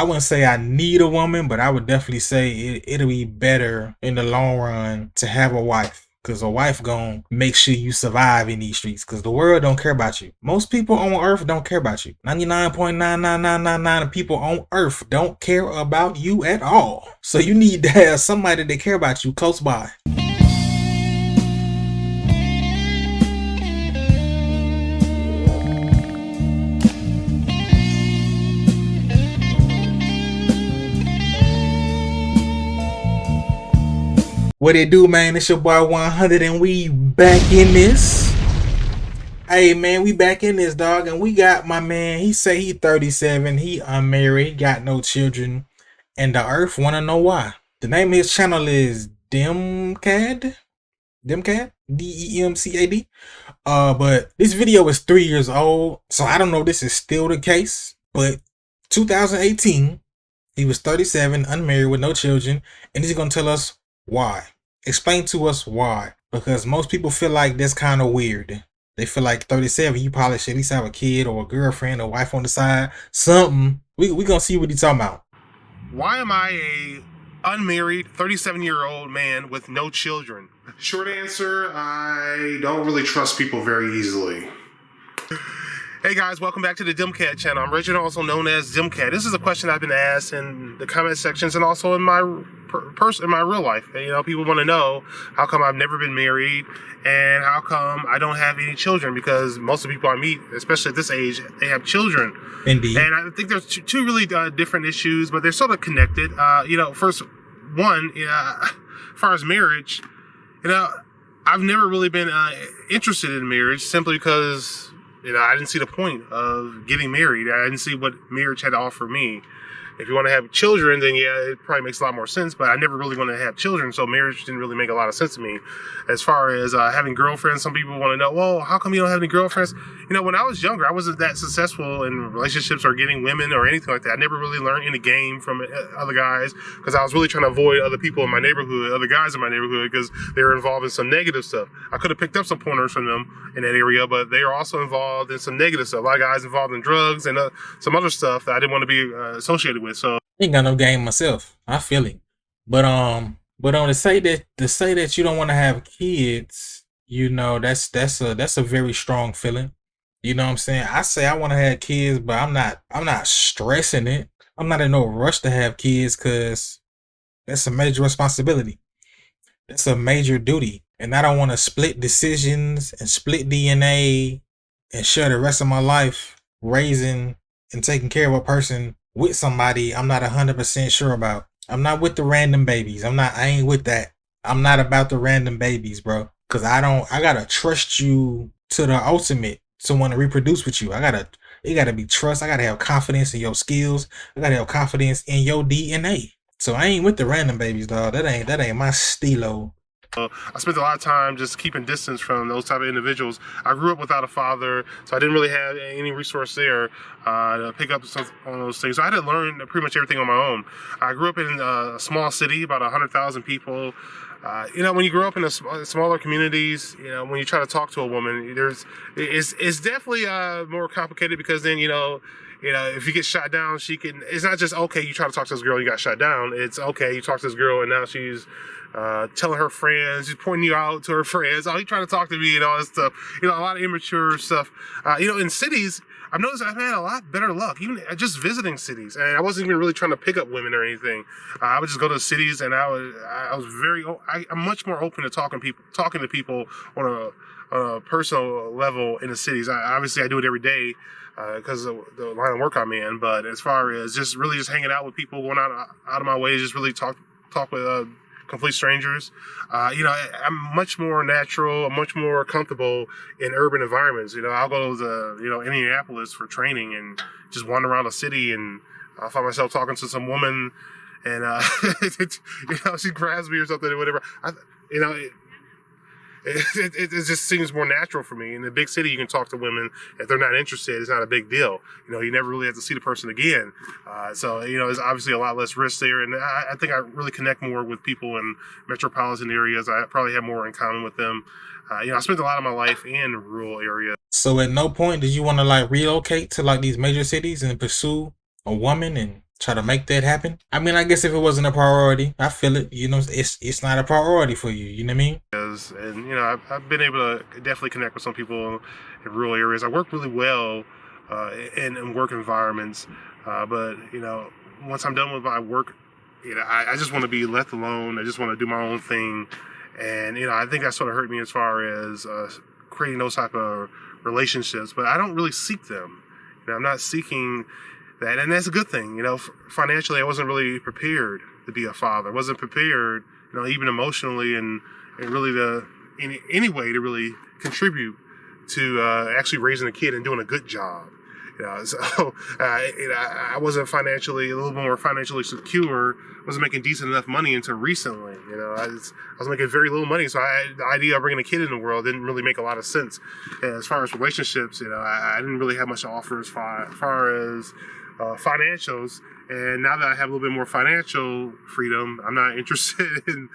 I wouldn't say I need a woman, but I would definitely say it'll be better in the long run to have a wife. Cause a wife gonna make sure you survive in these streets. Cause the world don't care about you. Most people on earth don't care about you. 99.99999 of people on earth don't care about you at all. So you need to have somebody that care about you close by. What it do, man? It's your boy 100 and we back in this. Hey, man, we back in this, dog. And we got my man. He say he 37. He unmarried. Got no children. And the earth want to know why. The name of his channel is Demcad. Demcad? DEMCAD. But this video is 3 years old. So I don't know if this is still the case. But 2018, he was 37, unmarried with no children. And he's going to tell us why. Explain to us why. Because most people feel like that's kind of weird. They feel like 37, you probably should at least have a kid or a girlfriend or wife on the side. Something. We gonna see what he's talking about. Why am I a unmarried 37-year-old man with no children? Short answer, I don't really trust people very easily. Hey guys, welcome back to the Demcat channel. I'm Richard, also known as Demcat. This is a question I've been asked in the comment sections and also in my real life. And, you know, people want to know how come I've never been married and how come I don't have any children, because most of the people I meet, especially at this age, they have children. Indeed. And I think there's two really different issues, but they're sort of connected. First one, as far as marriage, I've never really been interested in marriage simply because I didn't see the point of getting married. I didn't see what marriage had to offer me. If you want to have children, then yeah, it probably makes a lot more sense, but I never really wanted to have children, so marriage didn't really make a lot of sense to me. As far as having girlfriends, some people want to know, well, how come you don't have any girlfriends? When I was younger, I wasn't that successful in relationships or getting women or anything like that. I never really learned any game from other guys because I was really trying to avoid other people in my neighborhood, other guys in my neighborhood, because they were involved in some negative stuff. I could have picked up some pointers from them in that area, but they are also involved in some negative stuff. A lot of guys involved in drugs and some other stuff that I didn't want to be associated with. So ain't got no game myself. I feel it. But to say that you don't want to have kids, that's a very strong feeling. You know what I'm saying? I say I want to have kids, but I'm not stressing it. I'm not in no rush to have kids because that's a major responsibility. That's a major duty. And I don't want to split decisions and split DNA and share the rest of my life raising and taking care of a person with somebody I'm not 100% sure about. I'm not with the random babies. I ain't with that. I'm not about the random babies, bro. Cause I gotta trust you to the ultimate to want to reproduce with you. It gotta be trust. I gotta have confidence in your skills. I gotta have confidence in your DNA. So I ain't with the random babies, dog. That ain't my stilo. I spent a lot of time just keeping distance from those type of individuals. I grew up without a father, so I didn't really have any resource there to pick up on those things. So I had to learn pretty much everything on my own. I grew up in a small city, about 100,000 people. When you grow up in smaller communities, when you try to talk to a woman, it's definitely more complicated because then, if you get shot down, it's not just, okay, you try to talk to this girl, you got shot down. It's, okay, you talk to this girl and now she's telling her friends, she's pointing you out to her friends. Oh, you trying to talk to me and all this stuff. A lot of immature stuff. In cities, I've noticed I've had a lot better luck, even just visiting cities. And I wasn't even really trying to pick up women or anything. I would just go to cities and I'm much more open to talking to people on a personal level in the cities. Obviously I do it every day because of the line of work I'm in. But as far as just hanging out with people, going out of my way, just really talk with complete strangers. I'm much more natural, I'm much more comfortable in urban environments. I'll go to Indianapolis for training and just wander around the city, and I'll find myself talking to some woman, and she grabs me or something or whatever. It just seems more natural for me. In the big city, you can talk to women. If they're not interested, it's not a big deal. You never really have to see the person again. So there's obviously a lot less risk there. And I think I really connect more with people in metropolitan areas. I probably have more in common with them. I spent a lot of my life in rural areas. So at no point did you want to relocate to these major cities and pursue a woman and try to make that happen. I mean, I guess if it wasn't a priority, I feel it. You know, it's not a priority for you. You know what I mean? And I've been able to definitely connect with some people in rural areas. I work really well in work environments, but once I'm done with my work, I just want to be left alone. I just want to do my own thing, and I think that sort of hurt me as far as creating those type of relationships. But I don't really seek them. I'm not seeking that, and that's a good thing. Financially, I wasn't really prepared to be a father. I wasn't prepared, even emotionally, and really in any way to really contribute to actually raising a kid and doing a good job. So I wasn't a little more financially secure. Wasn't making decent enough money until recently. I was making very little money, so the idea of bringing a kid in the world didn't really make a lot of sense. And as far as relationships, I didn't really have much to offer as far as financials. And now that I have a little bit more financial freedom, I'm not interested in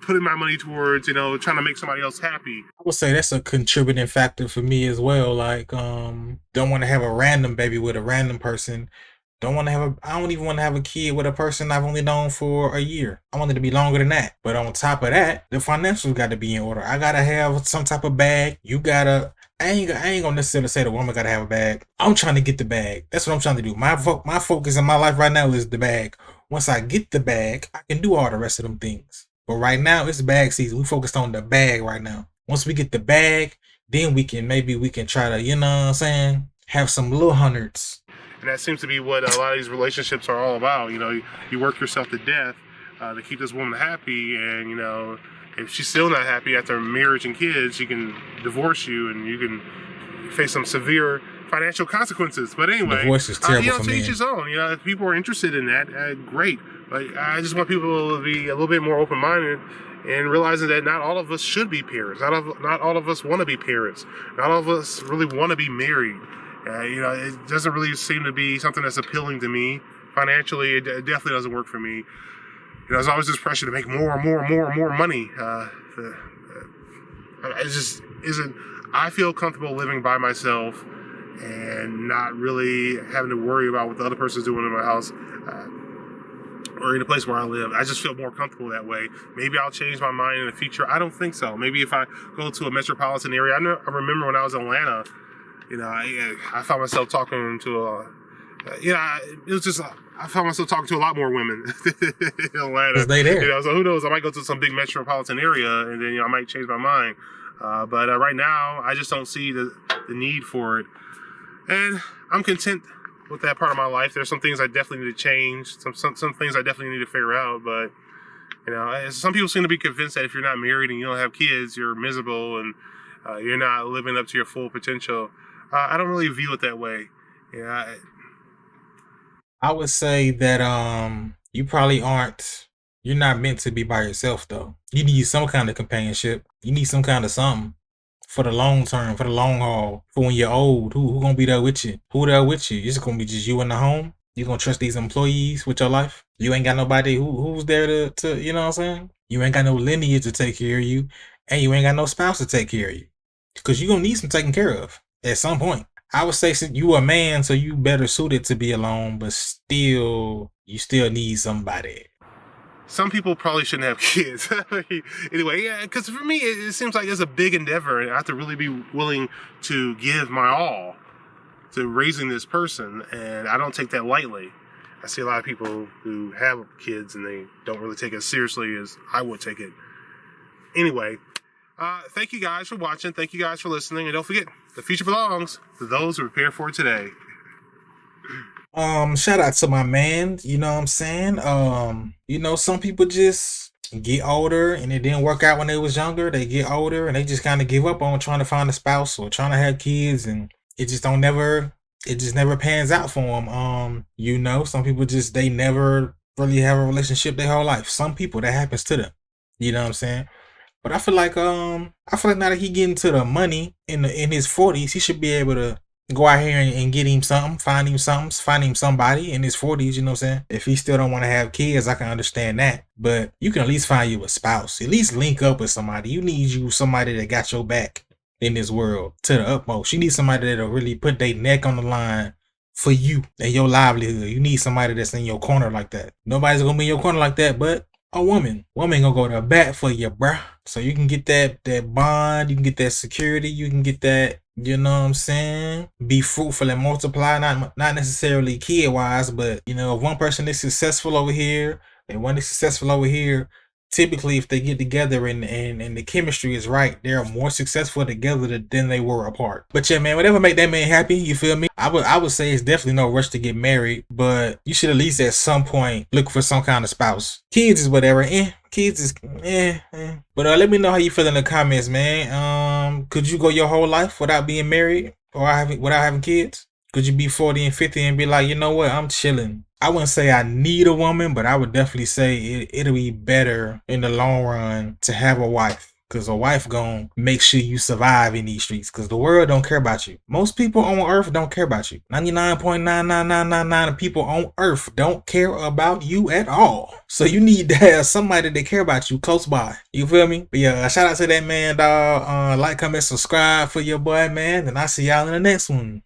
putting my money towards, trying to make somebody else happy. I would say that's a contributing factor for me as well. Like, don't want to have a random baby with a random person. I don't even want to have a kid with a person I've only known for a year. I want it to be longer than that. But on top of that, the financials got to be in order. I got to have some type of bag. I ain't gonna necessarily say the woman gotta have a bag. I'm trying to get the bag. That's what I'm trying to do. My focus in my life right now is the bag. Once I get the bag, I can do all the rest of them things. But right now, it's bag season. We focused on the bag right now. Once we get the bag, then we can try to, have some little hundreds. And that seems to be what a lot of these relationships are all about. You work yourself to death to keep this woman happy, and if she's still not happy after marriage and kids, she can divorce you, and you can face some severe financial consequences. But anyway, divorce is terrible for to each his own. If people are interested in that, great. But I just want people to be a little bit more open-minded and realizing that not all of us should be parents. Not all of us want to be parents. Not all of us really want to be married. It doesn't really seem to be something that's appealing to me. Financially, it definitely doesn't work for me. There's always this pressure to make more and more and more and more money. It just isn't. I feel comfortable living by myself and not really having to worry about what the other person's doing in my house or in the place where I live. I just feel more comfortable that way. Maybe I'll change my mind in the future. I don't think so. Maybe if I go to a metropolitan area. I remember when I was in Atlanta, I found myself talking to I found myself talking to a lot more women in Atlanta. They there. So who knows? I might go to some big metropolitan area, and then I might change my mind. But right now, I just don't see the need for it, and I'm content with that part of my life. There's some things I definitely need to change. Some things I definitely need to figure out. But some people seem to be convinced that if you're not married and you don't have kids, you're miserable and you're not living up to your full potential. I don't really view it that way. I would say that you probably aren't. You're not meant to be by yourself though. You need some kind of companionship. You need some kind of something for the long term, for the long haul. For when you're old, who gonna be there with you? Who there with you? It's gonna be just you in the home. You gonna trust these employees with your life? You ain't got nobody who's there to you know what I'm saying? You ain't got no lineage to take care of you, and you ain't got no spouse to take care of you. Because you're gonna need some taking care of at some point. I would say you a man, so you better suited to be alone, but you still need somebody. Some people probably shouldn't have kids. Anyway, because for me, it seems like it's a big endeavor, and I have to really be willing to give my all to raising this person, and I don't take that lightly. I see a lot of people who have kids, and they don't really take it as seriously as I would take it. Anyway, thank you guys for watching. Thank you guys for listening, and don't forget, the future belongs to those who prepare for it today. Shout out to my man, you know what I'm saying? Some people just get older and it didn't work out when they was younger. They get older and they just kind of give up on trying to find a spouse or trying to have kids, and it just never pans out for them. Some people they never really have a relationship their whole life. Some people that happens to them. You know what I'm saying? But I feel like now that he getting to the money in his 40s, he should be able to go out here and get him something, find him somebody in his 40s, you know what I'm saying? If he still don't want to have kids, I can understand that. But you can at least find you a spouse. At least link up with somebody. You need somebody that got your back in this world to the utmost. You need somebody that'll really put their neck on the line for you and your livelihood. You need somebody that's in your corner like that. Nobody's gonna be in your corner like that, but a woman. Woman gonna go to bat for you, bruh. So you can get that bond, you can get that security, you can get that, you know what I'm saying? Be fruitful and multiply, not necessarily kid wise, but you know, if one person is successful over here and one is successful over here, typically if they get together and the chemistry is right, they're more successful together than they were apart. But yeah, man, whatever make that man happy, you feel me? I would say it's definitely no rush to get married, but you should at least at some point look for some kind of spouse. Kids is whatever, kids is But let me know how you feel in the comments, man. Could you go your whole life without being married or without having kids? Could you be 40 and 50 and be like, you know what, I'm chilling? I wouldn't say I need a woman, but I would definitely say it'll be better in the long run to have a wife. Because a wife gonna make sure you survive in these streets. Because the world don't care about you. Most people on earth don't care about you. 99.99999 of people on earth don't care about you at all. So you need to have somebody that care about you close by. You feel me? But yeah, shout out to that man, dog. Like, comment, subscribe for your boy, man. And I'll see y'all in the next one.